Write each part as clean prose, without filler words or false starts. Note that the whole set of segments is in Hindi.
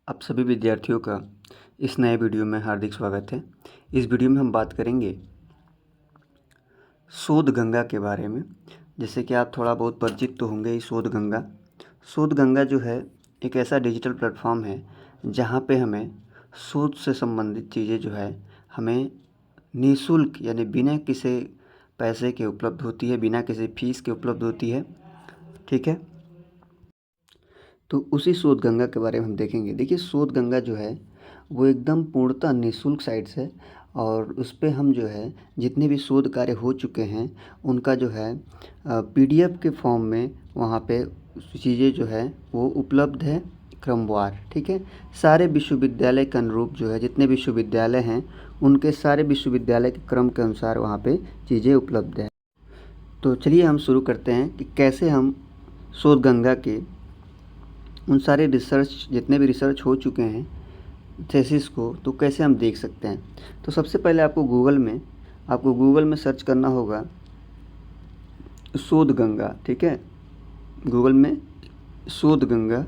आप सभी विद्यार्थियों का इस नए वीडियो में हार्दिक स्वागत है। इस वीडियो में हम बात करेंगे शोध गंगा के बारे में। जैसे कि आप थोड़ा बहुत परिचित तो होंगे ही शोध गंगा। शोध गंगा जो है एक ऐसा डिजिटल प्लेटफॉर्म है जहाँ पे हमें शोध से संबंधित चीज़ें जो है हमें निःशुल्क यानी बिना किसी पैसे के उपलब्ध होती है, बिना किसी फीस के उपलब्ध होती है। ठीक है, तो उसी शोध गंगा के बारे में हम देखेंगे। देखिए, शोध गंगा जो है वो एकदम पूर्णतः निःशुल्क साइट्स है और उस पे हम जो है जितने भी शोध कार्य हो चुके हैं उनका जो है पीडीएफ के फॉर्म में वहाँ पे चीज़ें जो है वो उपलब्ध है क्रमवार। ठीक है, सारे विश्वविद्यालय के अनुरूप जो है जितने विश्वविद्यालय हैं उनके सारे विश्वविद्यालय के क्रम के अनुसार वहाँ पे चीज़ें उपलब्ध है। तो चलिए हम शुरू करते हैं कि कैसे हम शोध गंगा के उन सारे रिसर्च जितने भी रिसर्च हो चुके हैं थीसिस को तो कैसे हम देख सकते हैं। तो सबसे पहले आपको गूगल में सर्च करना होगा शोध गंगा। ठीक है, गूगल में शोध गंगा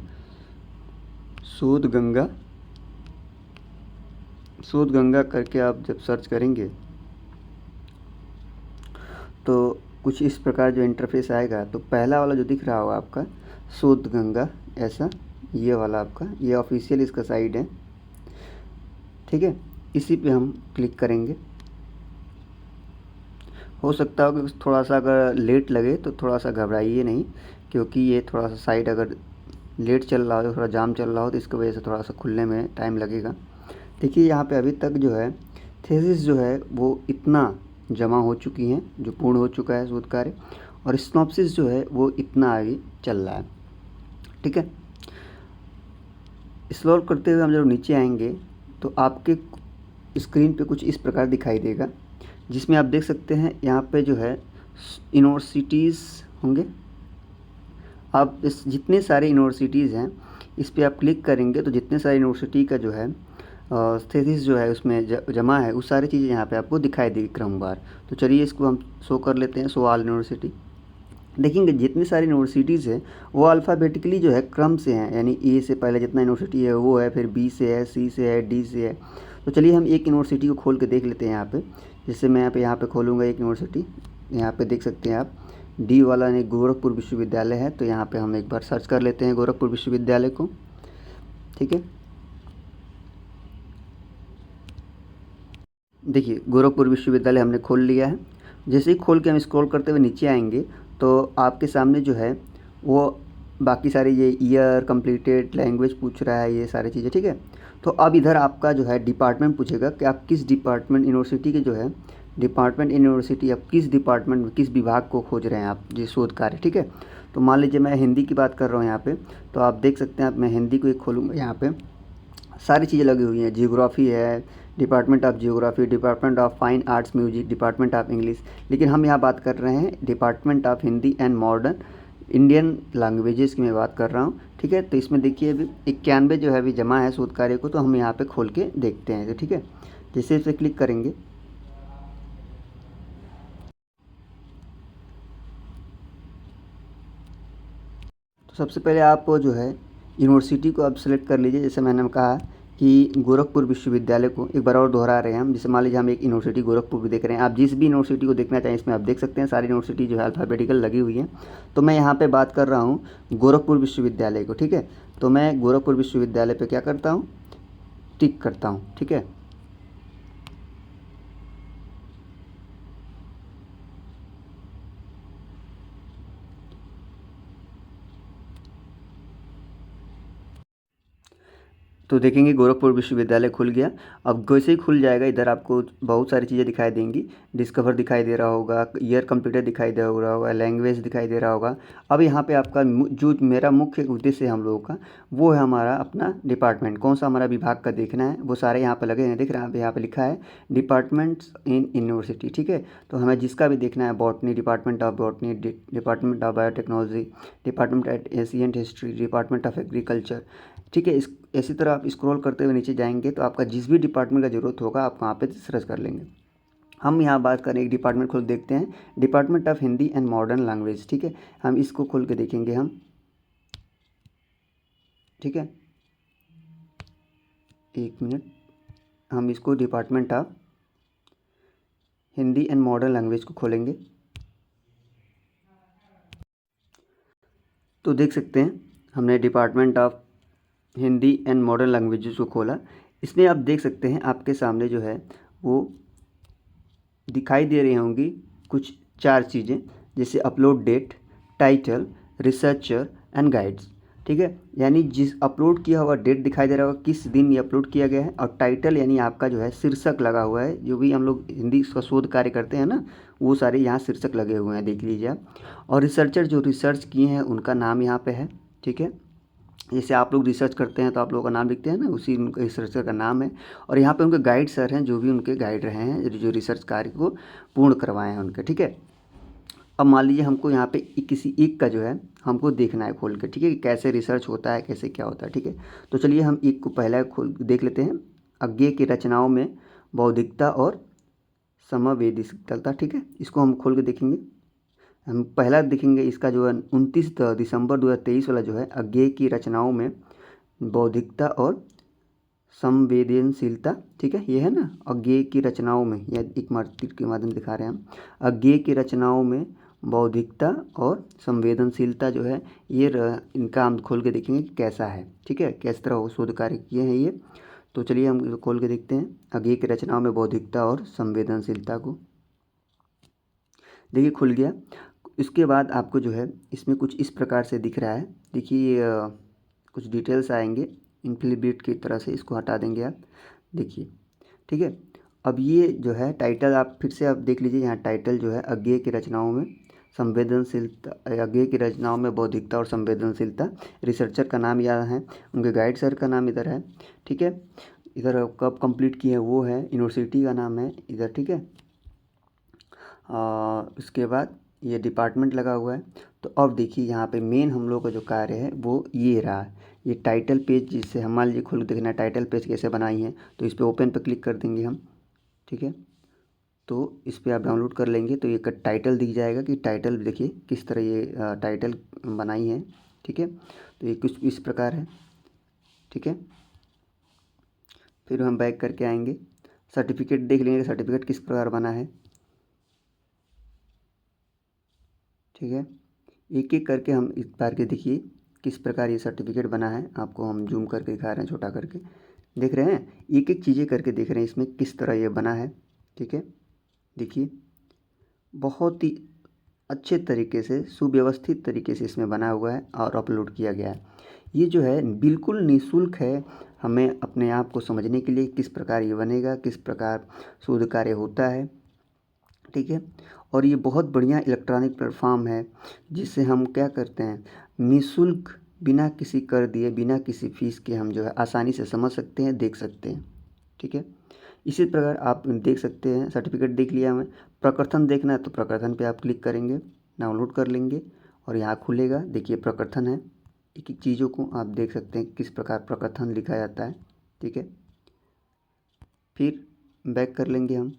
शोध गंगा करके आप जब सर्च करेंगे तो कुछ इस प्रकार जो इंटरफेस आएगा। तो पहला वाला जो दिख रहा होगा आपका शोध गंगा, ऐसा ये वाला आपका ये ऑफिशियल इसका साइट है। ठीक है, इसी पे हम क्लिक करेंगे। हो सकता हो कि थोड़ा सा अगर लेट लगे तो थोड़ा सा घबराइए नहीं, क्योंकि ये थोड़ा सा साइट अगर लेट चल रहा हो, थोड़ा जाम चल रहा हो तो इसकी वजह से थोड़ा सा खुलने में टाइम लगेगा। देखिए यहाँ पे अभी तक जो है थीसिस जो है वो इतना जमा हो चुकी हैं जो पूर्ण हो चुका है शोध कार्य, और सिनॉप्सिस जो है वो इतना आगे चल रहा है। ठीक है, स्क्रॉल करते हुए हम जब नीचे आएंगे तो आपके स्क्रीन पे कुछ इस प्रकार दिखाई देगा, जिसमें आप देख सकते हैं यहाँ पे जो है यूनिवर्सिटीज़ होंगे। आप इस जितने सारे यूनिवर्सिटीज़ हैं इस पे आप क्लिक करेंगे तो जितने सारे यूनिवर्सिटी का जो है थीसिस जो है उसमें जमा है, वो सारी चीज़ें यहाँ पे आपको दिखाई देगी क्रमवार। तो चलिए इसको हम शो कर लेते हैं, शो ऑल यूनिवर्सिटी। देखेंगे जितनी सारी यूनिवर्सिटीज़ है वो अल्फ़ाबेटिकली जो है क्रम से हैं, यानी ए से पहले जितना यूनिवर्सिटी है वो है, फिर बी से है, सी से है, डी से है। तो चलिए हम एक यूनिवर्सिटी को खोल के देख लेते हैं यहाँ पे। जैसे मैं यहाँ पे खोलूँगा एक यूनिवर्सिटी, यहाँ पे देख सकते हैं आप डी वाला ने गोरखपुर विश्वविद्यालय है। तो यहाँ पे हम एक बार सर्च कर लेते हैं गोरखपुर विश्वविद्यालय को। ठीक है, देखिए गोरखपुर विश्वविद्यालय हमने खोल लिया है। जैसे ही खोल के हम स्क्रॉल करते हुए नीचे आएंगे तो आपके सामने जो है वो बाकी सारे ये ईयर कंप्लीटेड लैंग्वेज पूछ रहा है, ये सारी चीज़ें। ठीक है, तो अब इधर आपका जो है डिपार्टमेंट पूछेगा कि आप किस डिपार्टमेंट यूनिवर्सिटी के जो है डिपार्टमेंट यूनिवर्सिटी आप किस डिपार्टमेंट में किस विभाग को खोज रहे हैं आप ये शोध कार्य। ठीक है, तो मान लीजिए मैं हिंदी की बात कर रहा हूँ यहाँ पे, तो आप देख सकते हैं। आप मैं हिंदी को एक खोलूँगा, यहाँ पे सारी चीज़ें लगी हुई हैं। जियोग्राफी है, department of geography, department of fine arts music, department of English, लेकिन हम यहाँ बात कर रहे हैं department of Hindi and modern Indian languages की मैं बात कर रहा हूँ। ठीक है, तो इसमें देखिए अभी 91 जो है अभी जमा है शोध कार्य को, तो हम यहाँ पे खोल के देखते हैं। तो ठीक है, जैसे इसे क्लिक करेंगे तो सबसे पहले आप जो है यूनिवर्सिटी को आप सेलेक्ट कर लीजिए। जैसे मैंने कहा कि गोरखपुर विश्वविद्यालय को एक बार और दोहरा रहे हैं हम। जैसे मान लीजिए हम एक यूनिवर्सिटी गोरखपुर भी देख रहे हैं, आप जिस भी यूनिवर्सिटी को देखना चाहें इसमें आप देख सकते हैं। सारी यूनिवर्सिटी जो है अल्फ़ाबेटिकल लगी हुई है। तो मैं यहाँ पे बात कर रहा हूँ गोरखपुर विश्वविद्यालय को। ठीक है, तो मैं गोरखपुर विश्वविद्यालय पे क्या करता हूँ, टिक करता हूँ। ठीक है, तो देखेंगे गोरखपुर विश्वविद्यालय खुल गया। अब वैसे ही खुल जाएगा, इधर आपको बहुत सारी चीज़ें दिखाई देंगी। डिस्कवर दिखाई दे रहा होगा, ईयर कंप्लीटेड दिखाई दे रहा होगा, लैंग्वेज दिखाई दे रहा होगा। अब यहाँ पे आपका जो मेरा मुख्य उद्देश्य है हम लोगों का, वो है हमारा अपना डिपार्टमेंट कौन सा हमारा विभाग का देखना है। वो सारे यहाँ पर लगे हैं, दिख रहा है यहाँ पर लिखा है डिपार्टमेंट्स इन यूनिवर्सिटी। ठीक है, तो हमें जिसका भी देखना है, botany, department of botany, department of biotechnology, department of ancient history, department of agriculture. ठीक है, इसी तरह आप स्क्रॉल करते हुए नीचे जाएंगे तो आपका जिस भी डिपार्टमेंट का ज़रूरत होगा आप वहाँ पे सर्च कर लेंगे। हम यहाँ बात करें एक डिपार्टमेंट खोल देखते हैं, department of Hindi and modern language. ठीक है, हम इसको खोल के देखेंगे हम। ठीक है, एक मिनट, हम इसको department of Hindi and modern language को खोलेंगे। तो देख सकते हैं हमने department of Hindi and modern languages को खोला। इसमें आप देख सकते हैं आपके सामने जो है वो दिखाई दे रही होंगी कुछ 4 चीज़ें, जैसे upload date, title, researcher and guides. ठीक है, यानी जिस अपलोड किया हुआ डेट दिखाई दे रहा होगा, किस दिन ये अपलोड किया गया है, और टाइटल यानी आपका जो है शीर्षक लगा हुआ है। जो भी हम लोग हिंदी का शोध कार्य करते हैं ना, वो सारे यहाँ शीर्षक लगे हुए हैं, देख लीजिए आप। और रिसर्चर जो रिसर्च किए हैं उनका नाम यहाँ पे है। ठीक है, जैसे आप लोग रिसर्च करते हैं तो आप लोगों का नाम लिखते हैं ना, उसी उनके रिसर्चर का नाम है। और यहाँ पे उनके गाइड सर हैं, जो भी उनके गाइड रहे हैं, जो रिसर्च कार्य को पूर्ण करवाए हैं उनके। ठीक है, अब मान लीजिए हमको यहाँ पे किसी एक का जो है हमको देखना है खोल के। ठीक है, कि कैसे रिसर्च होता है, कैसे क्या होता है। ठीक है, तो चलिए हम एक को पहला खोल देख लेते हैं। आगे की रचनाओं में बौद्धिकता और समवेदनशीलता। ठीक है, इसको हम खोल के देखेंगे। हम पहला देखेंगे इसका जो है 29 दिसंबर 2023 वाला जो है, अज्ञेय की रचनाओं में बौद्धिकता और संवेदनशीलता। ठीक है, ये है ना, अज्ञेय की रचनाओं में, या एक तीर के माध्यम दिखा रहे हैं हम। अज्ञेय की रचनाओं में बौद्धिकता और संवेदनशीलता जो है ये इनका हम खोल के देखेंगे कि कैसा है। ठीक है, किस तरह वो शोध कार्य किए हैं ये। तो चलिए हम इसको खोल के देखते हैं, अज्ञेय की रचनाओं में बौद्धिकता और संवेदनशीलता को। देखिए खुल गया। इसके बाद आपको जो है इसमें कुछ इस प्रकार से दिख रहा है। देखिए कुछ डिटेल्स आएंगे इनफिलिबिट की तरह से, इसको हटा देंगे आप। देखिए ठीक है, अब ये जो है टाइटल आप फिर से आप देख लीजिए। यहाँ टाइटल जो है अज्ञेय की रचनाओं में संवेदनशीलता, अज्ञेय की रचनाओं में बौद्धिकता और संवेदनशीलता। रिसर्चर का नाम यहाँ है, उनके गाइड सर का नाम इधर है। ठीक है, इधर कब कंप्लीट किए हैं वो है, यूनिवर्सिटी का नाम है इधर। ठीक है, उसके बाद ये डिपार्टमेंट लगा हुआ है। तो अब देखिए यहाँ पे मेन हम लोग का जो कार्य है वो ये रहा है, ये टाइटल पेज, जिससे हम मान लीजिए खुल के देखना है टाइटल पेज कैसे बनाई है। तो इस पर ओपन पर क्लिक कर देंगे हम। ठीक है, तो इस पर आप डाउनलोड कर लेंगे तो ये टाइटल दिख जाएगा कि टाइटल देखिए किस तरह ये टाइटल बनाई है। ठीक है, तो ये कुछ इस प्रकार है। ठीक है, फिर हम बैक करके आएंगे, सर्टिफिकेट देख लेंगे सर्टिफिकेट किस प्रकार बना है। ठीक है, एक एक करके हम इस बार के देखिए किस प्रकार ये सर्टिफिकेट बना है। आपको हम जूम करके दिखा रहे हैं, छोटा करके देख रहे हैं, एक एक चीज़ें करके देख रहे हैं इसमें किस तरह ये बना है। ठीक है, देखिए बहुत ही अच्छे तरीके से सुव्यवस्थित तरीके से इसमें बना हुआ है और अपलोड किया गया है। ये जो है बिल्कुल निःशुल्क है हमें अपने आप को समझने के लिए, किस प्रकार ये बनेगा, किस प्रकार शोध कार्य होता है। ठीक है, और ये बहुत बढ़िया इलेक्ट्रॉनिक प्लेटफॉर्म है, जिससे हम क्या करते हैं निःशुल्क, बिना किसी कर दिए, बिना किसी फीस के हम जो है आसानी से समझ सकते हैं, देख सकते हैं। ठीक है, इसी प्रकार आप देख सकते हैं, सर्टिफिकेट देख लिया हमें। प्रकथन देखना है तो प्रकथन पे आप क्लिक करेंगे, डाउनलोड कर लेंगे और यहाँ खुलेगा। देखिए प्रकथन है, एक एक चीज़ों को आप देख सकते हैं किस प्रकार प्रकथन लिखा जाता है। ठीक है, फिर बैक कर लेंगे हम।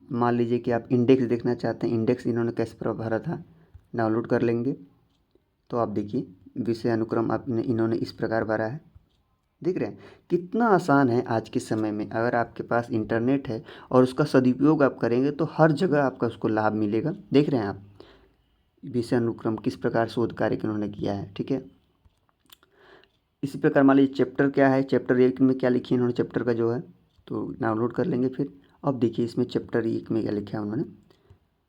मान लीजिए कि आप इंडेक्स देखना चाहते हैं, इंडेक्स इन्होंने कैसे भरा था, डाउनलोड कर लेंगे। तो आप देखिए विषय अनुक्रम आपने इन्होंने इस प्रकार भरा है। देख रहे हैं कितना आसान है आज के समय में। अगर आपके पास इंटरनेट है और उसका सदुपयोग आप करेंगे तो हर जगह आपका उसको लाभ मिलेगा। देख रहे हैं आप विषय अनुक्रम किस प्रकार शोध कार्य इन्होंने किया है। ठीक है, इसी प्रकार मान लीजिए चैप्टर क्या है, चैप्टर 1 में क्या लिखी है इन्होंने चैप्टर का जो है, तो डाउनलोड कर लेंगे फिर। अब देखिए इसमें चैप्टर 1 में क्या लिखा है उन्होंने,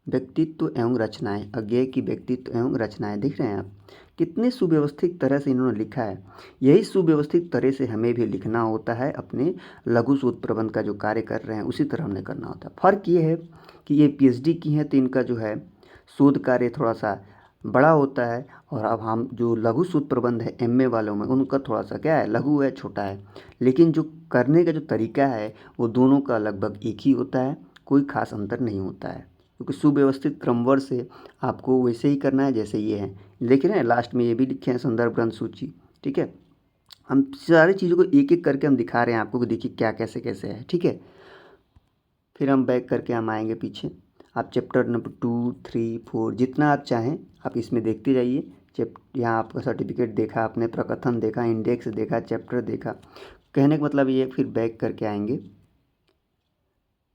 व्यक्तित्व एवं रचनाएं, अज्ञेय की व्यक्तित्व एवं रचनाएं। देख रहे हैं आप कितने सुव्यवस्थित तरह से इन्होंने लिखा है। यही सुव्यवस्थित तरह से हमें भी लिखना होता है, अपने लघु शोध प्रबंध का जो कार्य कर रहे हैं उसी तरह हमने करना होता है। फ़र्क ये है कि ये पीएचडी की हैं तो इनका जो है शोध कार्य थोड़ा सा बड़ा होता है, और अब हम जो लघु शोध प्रबंध है एमए वालों में, उनका थोड़ा सा क्या है, लघु है, छोटा है। लेकिन जो करने का जो तरीका है वो दोनों का लगभग एक ही होता है, कोई खास अंतर नहीं होता है, क्योंकि सुव्यवस्थित क्रमवार से आपको वैसे ही करना है जैसे ये है। देख रहे हैं लास्ट में ये भी लिखे हैं संदर्भ ग्रंथ सूची। ठीक है, हम सारी चीज़ों को एक एक करके हम दिखा रहे हैं आपको कि देखिए क्या कैसे कैसे है। ठीक है, फिर हम बैक करके हम आएंगे पीछे। आप चैप्टर नंबर 2, 3, 4 जितना आप चाहें आप इसमें देखते जाइए। यहाँ आपका सर्टिफिकेट देखा आपने, प्रकथन देखा, इंडेक्स देखा, चैप्टर देखा, कहने का मतलब ये, फिर बैक करके आएंगे,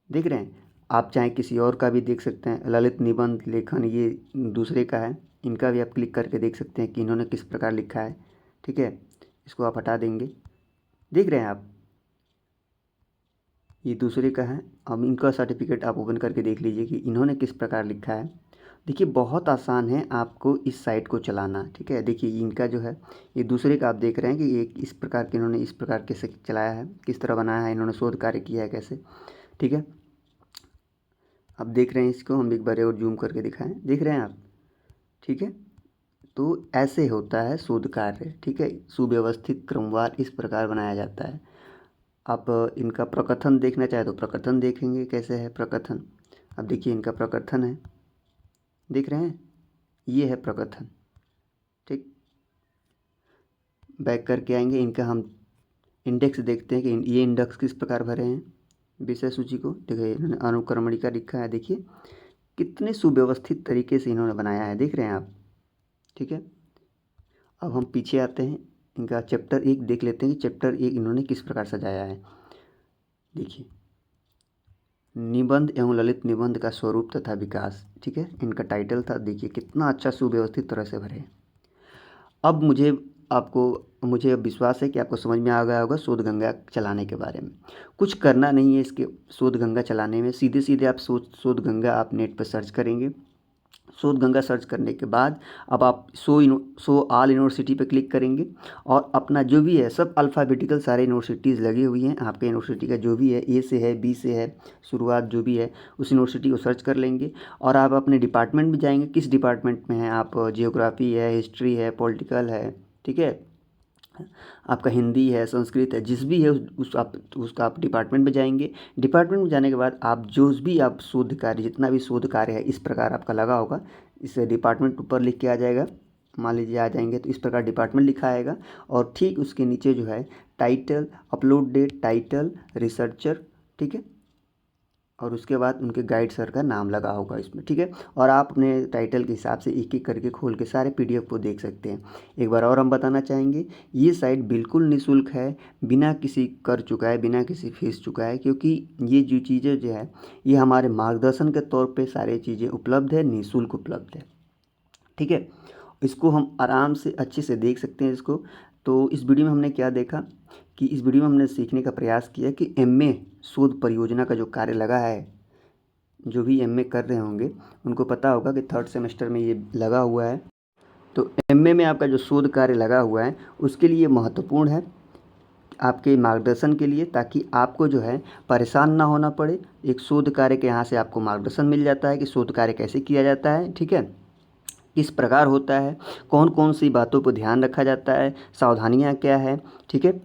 देख रहे हैं। आप चाहे किसी और का भी देख सकते हैं, ललित निबंध लेखन ये दूसरे का है, इनका भी आप क्लिक करके देख सकते हैं कि इन्होंने किस प्रकार लिखा है। ठीक है, इसको आप हटा देंगे, देख रहे हैं आप, ये दूसरे का है। अब इनका सर्टिफिकेट आप ओपन करके देख लीजिए कि इन्होंने किस प्रकार लिखा है। देखिए बहुत आसान है आपको इस साइट को चलाना। ठीक है, देखिए इनका जो है, ये दूसरे का आप देख रहे हैं कि ये इस प्रकार के इन्होंने इस प्रकार कैसे चलाया है, किस तरह बनाया है, इन्होंने शोध कार्य किया है कैसे। ठीक है, अब देख रहे हैं, इसको हम एक बार और जूम करके दिखाएं, देख रहे हैं आप। ठीक है, तो ऐसे होता है शोध कार्य। ठीक है, सुव्यवस्थित क्रमवार इस प्रकार बनाया जाता है। आप इनका प्रकथन देखना चाहे तो प्रकथन देखेंगे कैसे है प्रकथन। अब देखिए इनका प्रकथन है, देख रहे हैं, ये है प्रकथन। ठीक, बैक करके आएंगे, इनका हम इंडेक्स देखते हैं कि ये इंडेक्स किस प्रकार भरे हैं विषय सूची को। देखिए इन्होंने अनुक्रमणिका लिखा है, देखिए कितने सुव्यवस्थित तरीके से इन्होंने बनाया है, देख रहे हैं आप। ठीक है, अब हम पीछे आते हैं, इनका चैप्टर 1 देख लेते हैं कि चैप्टर 1 इन्होंने किस प्रकार सजाया है। देखिए, निबंध एवं ललित निबंध का स्वरूप तथा विकास। ठीक है, इनका टाइटल था, देखिए कितना अच्छा सुव्यवस्थित तरह से भरे। अब मुझे अब विश्वास है कि आपको समझ में आ गया होगा शोध गंगा चलाने के बारे में। कुछ करना नहीं है इसके शोध गंगा चलाने में, सीधे सीधे आप शोध गंगा आप नेट पर सर्च करेंगे। शोध गंगा सर्च करने के बाद अब आप शो ऑल यूनिवर्सिटी पे क्लिक करेंगे और अपना जो भी है सब अल्फ़ाबेटिकल सारे यूनिवर्सिटीज़ लगी हुई हैं, आपके यूनिवर्सिटी का जो भी है, ए से है, बी से है, शुरुआत जो भी है उस यूनिवर्सिटी को सर्च कर लेंगे। और आप अपने डिपार्टमेंट में जाएंगे, किस डिपार्टमेंट में हैं आप, जियोग्राफी है, हिस्ट्री है, पॉलिटिकल है, ठीक है, आपका हिंदी है, संस्कृत है, जिस भी है उसका आप डिपार्टमेंट में जाएंगे। डिपार्टमेंट में जाने के बाद आप जो भी आप शोध कार्य, जितना भी शोध कार्य है इस प्रकार आपका लगा होगा, इस डिपार्टमेंट ऊपर लिख के आ जाएगा। मान लीजिए आ जाएंगे तो इस प्रकार डिपार्टमेंट लिखा आएगा और ठीक उसके नीचे जो है title, upload date, title, researcher, ठीक है, और उसके बाद उनके गाइड सर का नाम लगा होगा इसमें। ठीक है, और आप अपने टाइटल के हिसाब से एक एक करके खोल के सारे पीडीएफ को देख सकते हैं। एक बार और हम बताना चाहेंगे, ये साइट बिल्कुल निःशुल्क है, बिना किसी कर चुका है, बिना किसी फीस चुका है, क्योंकि ये जो चीज़ें जो है ये हमारे मार्गदर्शन के तौर पर सारी चीज़ें उपलब्ध है, निःशुल्क उपलब्ध है। ठीक है, इसको हम आराम से अच्छे से देख सकते हैं इसको। तो इस वीडियो में हमने क्या देखा कि इस वीडियो में हमने सीखने का प्रयास किया कि एमए शोध परियोजना का जो कार्य लगा है, जो भी एमए कर रहे होंगे उनको पता होगा कि 3rd सेमेस्टर में ये लगा हुआ है। तो एमए में आपका जो शोध कार्य लगा हुआ है उसके लिए महत्वपूर्ण है आपके मार्गदर्शन के लिए, ताकि आपको जो है परेशान ना होना पड़े। एक शोध कार्य के यहाँ से आपको मार्गदर्शन मिल जाता है कि शोध कार्य कैसे किया जाता है, ठीक है, किस प्रकार होता है, कौन कौन सी बातों पर ध्यान रखा जाता है, सावधानियाँ क्या है, ठीक है,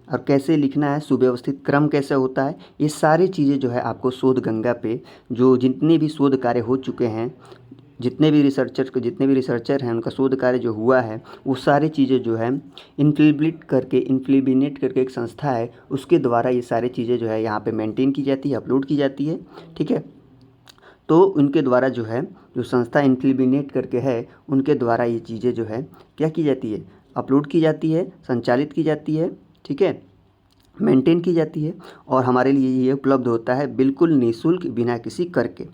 और कैसे लिखना है, सुव्यवस्थित क्रम कैसे होता है। ये सारी चीज़ें जो है आपको शोध गंगा पे जो जितने भी शोध कार्य हो चुके हैं, जितने भी रिसर्चर हैं उनका शोध कार्य जो हुआ है वो सारी चीज़ें जो है इन्फ्लिबिनेट करके एक संस्था है, उसके द्वारा ये सारी चीज़ें जो है यहाँ पे मेंटेन की जाती है, अपलोड की जाती है। ठीक है, तो उनके द्वारा जो है, जो संस्था इन्फ्लिबिनेट करके है उनके द्वारा ये चीज़ें जो है क्या की जाती है, अपलोड की जाती है, संचालित की जाती है, ठीक है, मेंटेन की जाती है और हमारे लिए ये उपलब्ध होता है बिल्कुल निःशुल्क, बिना किसी कर के।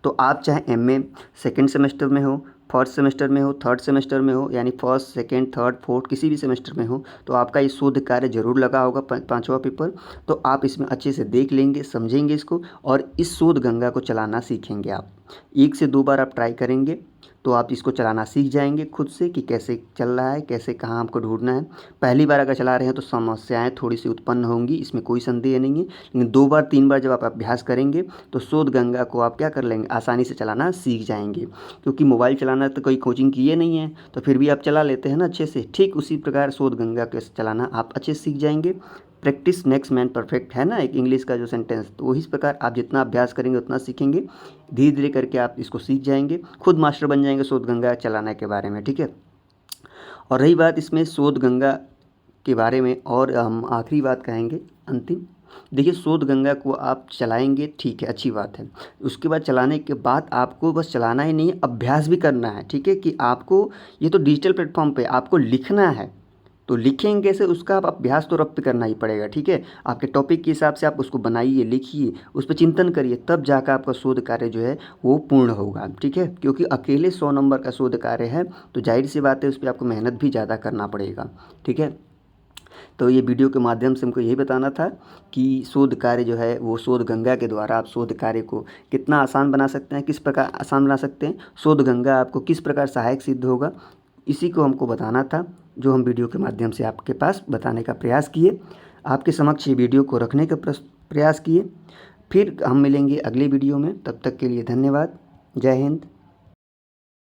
तो आप चाहे एमए 2nd सेमेस्टर में हो, 1st सेमेस्टर में हो, 3rd सेमेस्टर में हो, यानी 1st, 2nd, 3rd, 4th किसी भी सेमेस्टर में हो, तो आपका ये शोध कार्य जरूर लगा होगा 5वां पेपर। तो आप इसमें अच्छे से देख लेंगे, समझेंगे इसको और इस शोध गंगा को चलाना सीखेंगे। आप 1 से 2 बार आप ट्राई करेंगे तो आप इसको चलाना सीख जाएंगे खुद से कि कैसे चल रहा है, कैसे कहाँ हमको ढूंढना है। पहली बार अगर चला रहे हैं तो समस्याएं थोड़ी सी उत्पन्न होंगी, इसमें कोई संदेह नहीं है, लेकिन 2 बार 3 बार जब आप अभ्यास करेंगे तो शोध गंगा को आप क्या कर लेंगे, आसानी से चलाना सीख जाएंगे। क्योंकि मोबाइल चलाना तो कोई कोचिंग किए नहीं है तो फिर भी आप चला लेते हैं ना अच्छे से, ठीक उसी प्रकार शोध गंगा को चलाना आप अच्छे से सीख जाएंगे। प्रैक्टिस मेक्स मैन परफेक्ट है ना, एक इंग्लिश का जो सेंटेंस, तो वही प्रकार आप जितना अभ्यास करेंगे उतना सीखेंगे, धीरे धीरे करके आप इसको सीख जाएंगे, खुद मास्टर बन जाएंगे शोध गंगा चलाने के बारे में। ठीक है, और रही बात इसमें शोध गंगा के बारे में, और हम आखिरी बात कहेंगे अंतिम। देखिए शोध गंगा को आप चलाएंगे, ठीक है, अच्छी बात है। उसके बाद चलाने के बाद आपको बस चलाना ही नहीं है, अभ्यास भी करना है। ठीक है, कि आपको ये तो डिजिटल प्लेटफॉर्म पे आपको लिखना है, तो लिखेंगे कैसे, उसका आप अभ्यास तो रब पे करना ही पड़ेगा, ठीक है। आपके टॉपिक के हिसाब से आप उसको बनाइए, लिखिए, उस पर चिंतन करिए, तब जाकर आपका शोध कार्य जो है वो पूर्ण होगा, ठीक है। क्योंकि अकेले 100 नंबर का शोध कार्य है तो जाहिर सी बात है उस पर आपको मेहनत भी ज़्यादा करना पड़ेगा, ठीक है। तो ये वीडियो के माध्यम से हमको यही बताना था कि शोध कार्य जो है वो शोध गंगा के द्वारा आप शोध कार्य को कितना आसान बना सकते हैं, किस प्रकार आसान बना सकते हैं, शोध गंगा आपको किस प्रकार सहायक सिद्ध होगा, इसी को हमको बताना था, जो हम वीडियो के माध्यम से आपके पास बताने का प्रयास किए, आपके समक्ष ये वीडियो को रखने का प्रयास किए। फिर हम मिलेंगे अगले वीडियो में, तब तक के लिए धन्यवाद। जय हिंद।